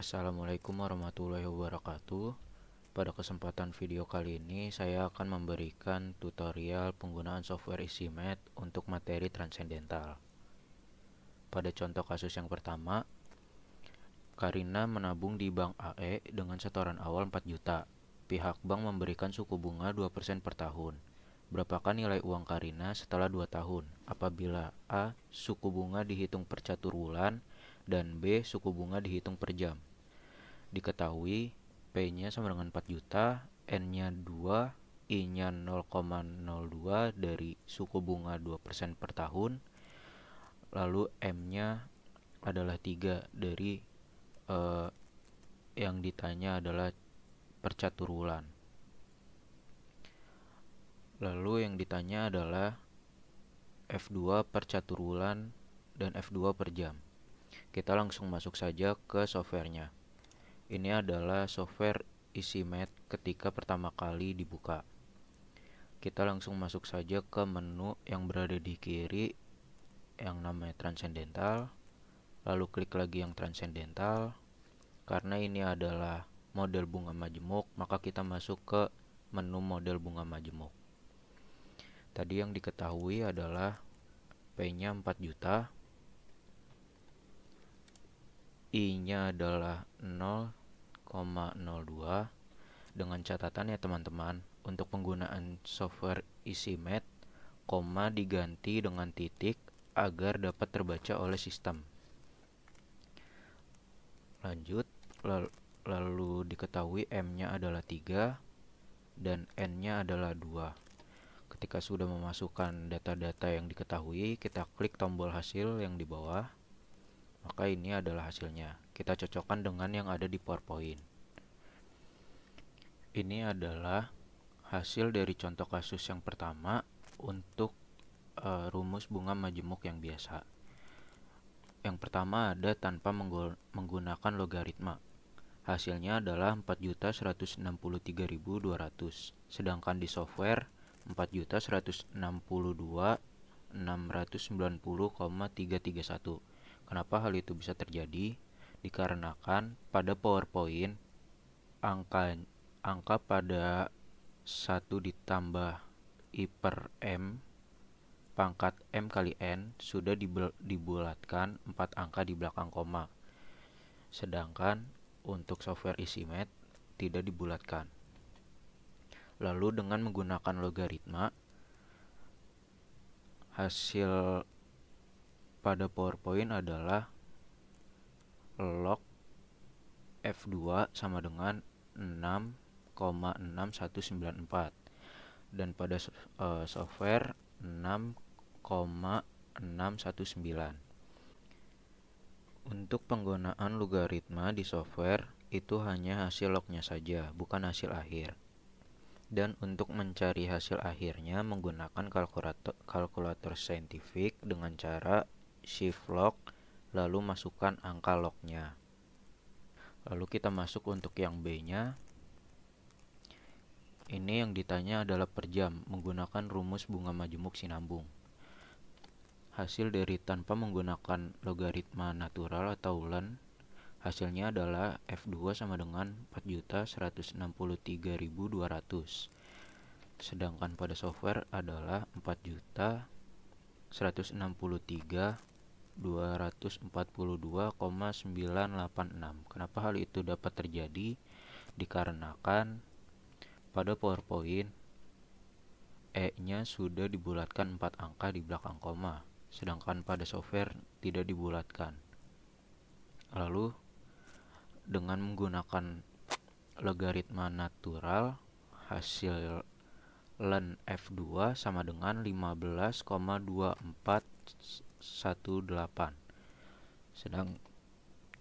Assalamualaikum warahmatullahi wabarakatuh. Pada kesempatan video kali ini saya akan memberikan tutorial penggunaan software EasyMath untuk materi transendental. Pada contoh kasus yang pertama, Karina menabung di Bank AE dengan setoran awal 4 juta. Pihak bank memberikan suku bunga 2% per tahun. Berapakah nilai uang Karina setelah 2 tahun apabila A. Suku bunga dihitung per catur bulan dan B. Suku bunga dihitung per jam? Diketahui P-nya sama dengan 4 juta, N-nya 2, I-nya 0,02 dari suku bunga 2% per tahun, lalu M-nya adalah 3 dari yang ditanya adalah per catur bulan. Lalu yang ditanya adalah F2 per catur bulan dan F2 per jam. Kita langsung masuk saja ke softwarenya. Ini adalah software EasyMath ketika pertama kali dibuka. Kita langsung masuk saja ke menu yang berada di kiri yang namanya Transcendental. Lalu klik lagi yang Transcendental. Karena ini adalah model bunga majemuk, maka kita masuk ke menu model bunga majemuk. Tadi yang diketahui adalah P-nya 4 juta, I-nya adalah 0,02. Dengan catatan ya teman-teman, untuk penggunaan software EasyMath, koma diganti dengan titik agar dapat terbaca oleh sistem. Lanjut, lalu diketahui M-nya adalah 3 dan N-nya adalah 2. Ketika sudah memasukkan data-data yang diketahui, kita klik tombol hasil yang di bawah. Maka ini adalah hasilnya. Kita cocokkan dengan yang ada di PowerPoint. Ini adalah hasil dari contoh kasus yang pertama untuk rumus bunga majemuk yang biasa. Yang pertama ada tanpa menggunakan logaritma. Hasilnya adalah 4.163.200. Sedangkan di software 4.162.690,331. Kenapa hal itu bisa terjadi? Dikarenakan pada PowerPoint angka pada 1 ditambah I per M pangkat M kali N sudah dibulatkan 4 angka di belakang koma. Sedangkan untuk software EasyMath tidak dibulatkan. Lalu dengan menggunakan logaritma, hasil pada PowerPoint adalah log F2 sama dengan 6,6194 dan pada software 6,619. Untuk penggunaan logaritma di software itu hanya hasil lognya saja, bukan hasil akhir. Dan untuk mencari hasil akhirnya menggunakan kalkulator saintifik dengan cara shift log lalu masukkan angka lognya. Lalu kita masuk untuk yang B-nya. Ini yang ditanya adalah per jam menggunakan rumus bunga majemuk sinambung. Hasil dari tanpa menggunakan logaritma natural atau ln, hasilnya adalah F2 sama dengan 4.163.200. Sedangkan pada software adalah 4.163.242,986. Kenapa hal itu dapat terjadi? Dikarenakan pada PowerPoint E-nya sudah dibulatkan 4 angka di belakang koma, sedangkan pada software tidak dibulatkan. Lalu dengan menggunakan logaritma natural, hasil ln F2 sama dengan 15,2418.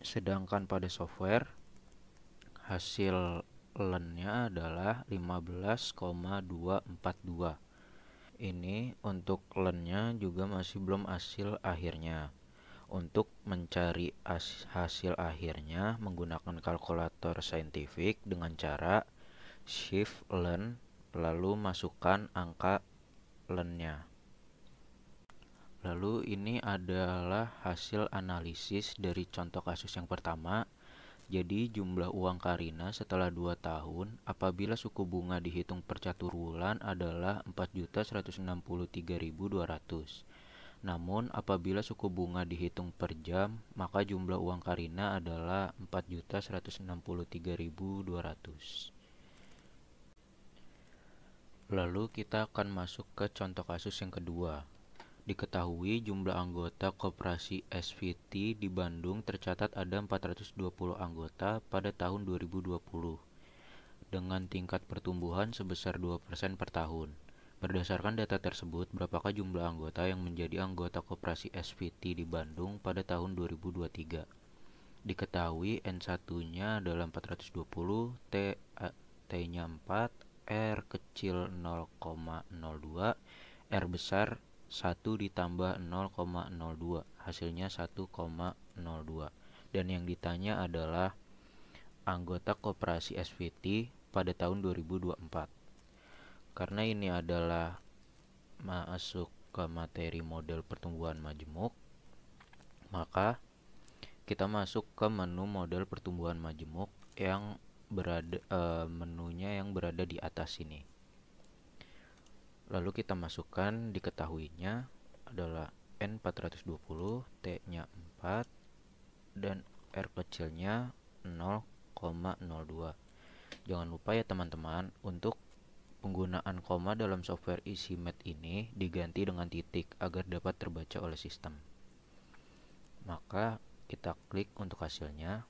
Sedangkan pada software hasil ln-nya adalah 15,242. Ini untuk ln-nya juga masih belum hasil akhirnya. Untuk mencari hasil akhirnya menggunakan kalkulator saintifik dengan cara shift ln lalu masukkan angka ln-nya. Lalu ini adalah hasil analisis dari contoh kasus yang pertama Jadi jumlah uang Karina setelah 2 tahun apabila suku bunga dihitung per catur bulan adalah 4.163.200. Namun apabila suku bunga dihitung per jam, maka jumlah uang Karina adalah 4.163.200. Lalu kita akan masuk ke contoh kasus yang kedua. Diketahui jumlah anggota koperasi SVT di Bandung tercatat ada 420 anggota pada tahun 2020 dengan tingkat pertumbuhan sebesar 2% per tahun. Berdasarkan data tersebut, berapakah jumlah anggota yang menjadi anggota koperasi SVT di Bandung pada tahun 2023? Diketahui N1-nya adalah 420, T-nya 4, R kecil 0,02, R besar 1 ditambah 0,02, hasilnya 1,02. Dan yang ditanya adalah anggota koperasi SVT pada tahun 2024. Karena ini adalah masuk ke materi model pertumbuhan majemuk, maka kita masuk ke menu model pertumbuhan majemuk yang menunya yang berada di atas ini. Lalu kita masukkan diketahuinya adalah N420, T-nya 4, dan R kecilnya 0,02. Jangan lupa ya teman-teman, untuk penggunaan koma dalam software EasyMath ini diganti dengan titik agar dapat terbaca oleh sistem. Maka kita klik untuk hasilnya.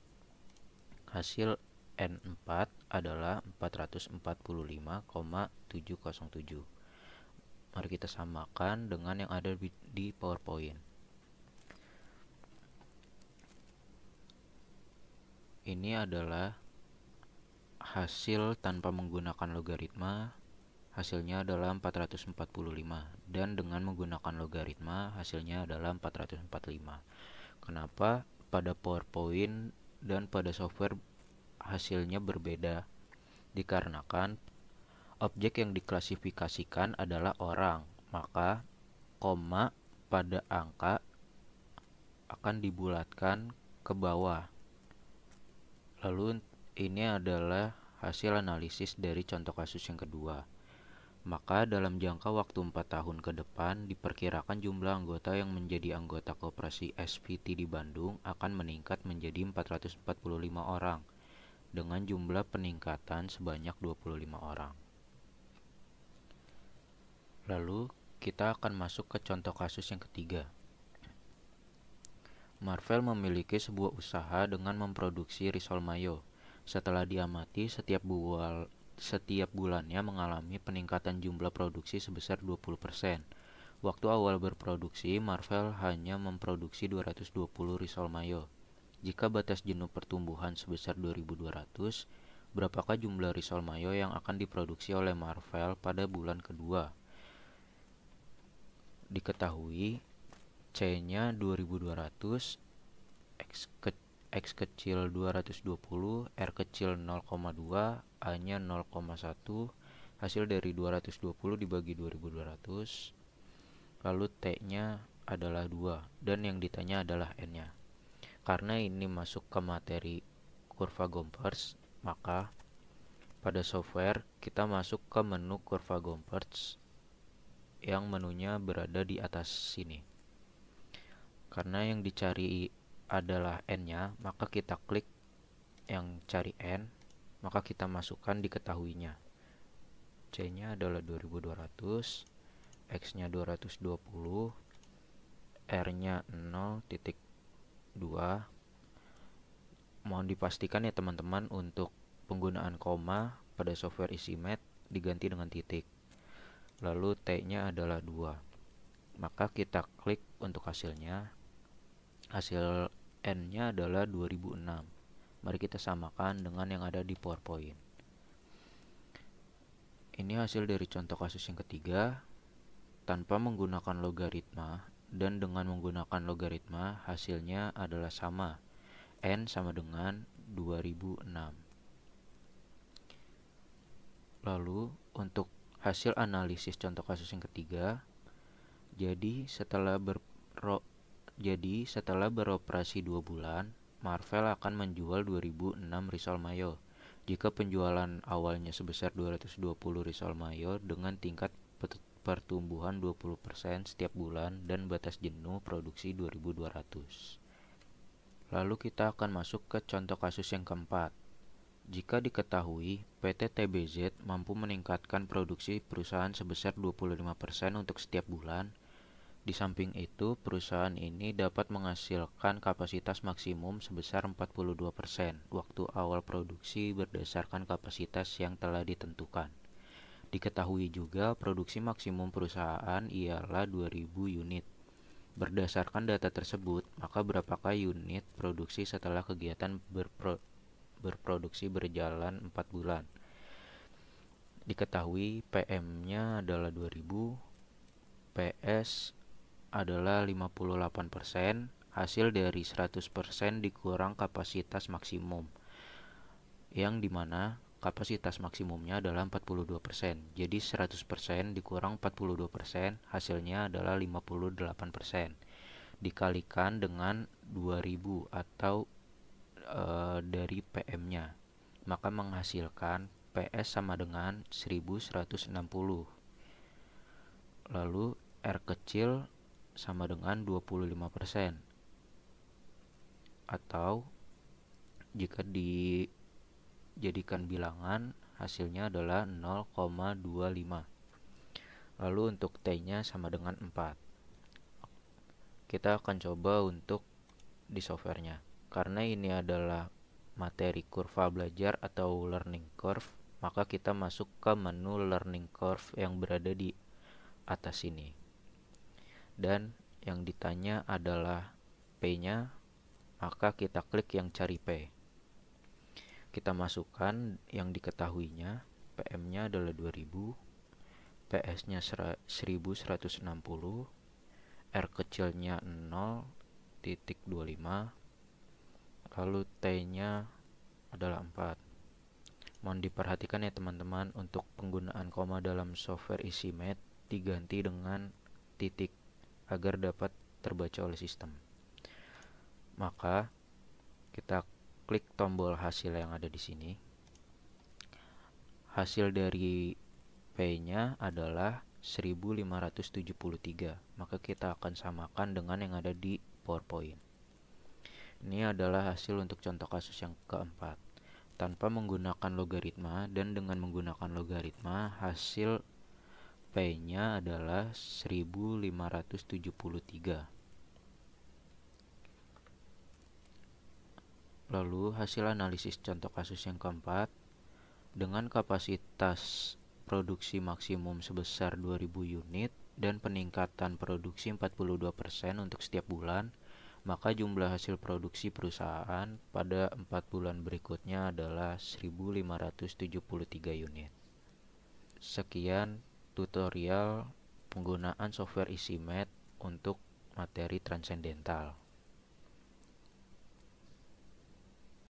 Hasil N4 adalah 445,707. Mari kita samakan dengan yang ada di PowerPoint. Ini adalah hasil tanpa menggunakan logaritma. Hasilnya adalah 445, dan dengan menggunakan logaritma hasilnya adalah 445. Kenapa pada PowerPoint dan pada software hasilnya berbeda? Dikarenakan objek yang diklasifikasikan adalah orang, maka koma pada angka akan dibulatkan ke bawah. Lalu ini adalah hasil analisis dari contoh kasus yang kedua. Maka dalam jangka waktu 4 tahun ke depan, diperkirakan jumlah anggota yang menjadi anggota koperasi SVT di Bandung akan meningkat menjadi 445 orang, dengan jumlah peningkatan sebanyak 25 orang. Lalu kita akan masuk ke contoh kasus yang ketiga. Marvel memiliki sebuah usaha dengan memproduksi risol mayo. Setelah diamati, setiap bulannya mengalami peningkatan jumlah produksi sebesar 20%. Waktu awal berproduksi, Marvel hanya memproduksi 220 risol mayo. Jika batas jenuh pertumbuhan sebesar 2200, berapakah jumlah risol mayo yang akan diproduksi oleh Marvel pada bulan kedua? Diketahui C-nya 2200, X kecil 220, R kecil 0,2, A-nya 0,1, hasil dari 220 dibagi 2200, lalu T-nya adalah 2, dan yang ditanya adalah N-nya. Karena ini masuk ke materi kurva Gompers, maka pada software kita masuk ke menu kurva Gompers yang menunya berada di atas sini. Karena yang dicari adalah N-nya, maka kita klik yang cari N, maka kita masukkan diketahuinya. C-nya adalah 2200, X-nya 220, R-nya 0,2. Mohon dipastikan ya teman-teman, untuk penggunaan koma pada software EasyMath diganti dengan titik. Lalu T-nya adalah 2. Maka kita klik untuk hasilnya. Hasil N-nya adalah 2006. Mari kita samakan dengan yang ada di PowerPoint. Ini hasil dari contoh kasus yang ketiga. Tanpa menggunakan logaritma dan dengan menggunakan logaritma, hasilnya adalah sama. N sama dengan 2006. Lalu untuk hasil analisis contoh kasus yang ketiga, jadi setelah beroperasi 2 bulan, Marvel akan menjual 2006 risol mayo. Jika penjualan awalnya sebesar 220 risol mayo dengan tingkat pertumbuhan 20% setiap bulan dan batas jenuh produksi 2200. Lalu kita akan masuk ke contoh kasus yang keempat. Jika diketahui PT TBZ mampu meningkatkan produksi perusahaan sebesar 25% untuk setiap bulan, di samping itu perusahaan ini dapat menghasilkan kapasitas maksimum sebesar 42% waktu awal produksi berdasarkan kapasitas yang telah ditentukan. Diketahui juga produksi maksimum perusahaan ialah 2000 unit. Berdasarkan data tersebut, maka berapakah unit produksi setelah kegiatan berproduksi berjalan 4 bulan? Diketahui PM-nya adalah 2000, PS adalah 58%, hasil dari 100% dikurang kapasitas maksimum, yang dimana kapasitas maksimumnya adalah 42%. Jadi 100% dikurang 42%, hasilnya adalah 58%. Dikalikan dengan 2000 atau dari PM-nya, maka menghasilkan PS sama dengan 1160. Lalu R kecil sama dengan 25%. Atau jika dijadikan bilangan, hasilnya adalah 0,25. Lalu untuk T-nya sama dengan 4. Kita akan coba untuk di softwarenya. Karena ini adalah materi kurva belajar atau learning curve, maka kita masuk ke menu learning curve yang berada di atas sini. Dan yang ditanya adalah P-nya, maka kita klik yang cari P. Kita masukkan yang diketahuinya, PM-nya adalah 2000, PS-nya 1160, R kecilnya 0,25, lalu T-nya adalah 4. Mohon diperhatikan ya teman-teman, untuk penggunaan koma dalam software EasyMath diganti dengan titik agar dapat terbaca oleh sistem. Maka kita klik tombol hasil yang ada di sini. Hasil dari P-nya adalah 1573. Maka kita akan samakan dengan yang ada di PowerPoint. Ini adalah hasil untuk contoh kasus yang keempat. Tanpa menggunakan logaritma dan dengan menggunakan logaritma, hasil P-nya adalah 1573. Lalu hasil analisis contoh kasus yang keempat, dengan kapasitas produksi maksimum sebesar 2000 unit dan peningkatan produksi 42% untuk setiap bulan, maka jumlah hasil produksi perusahaan pada 4 bulan berikutnya adalah 1573 unit. Sekian tutorial penggunaan software EasyMath untuk materi transendental.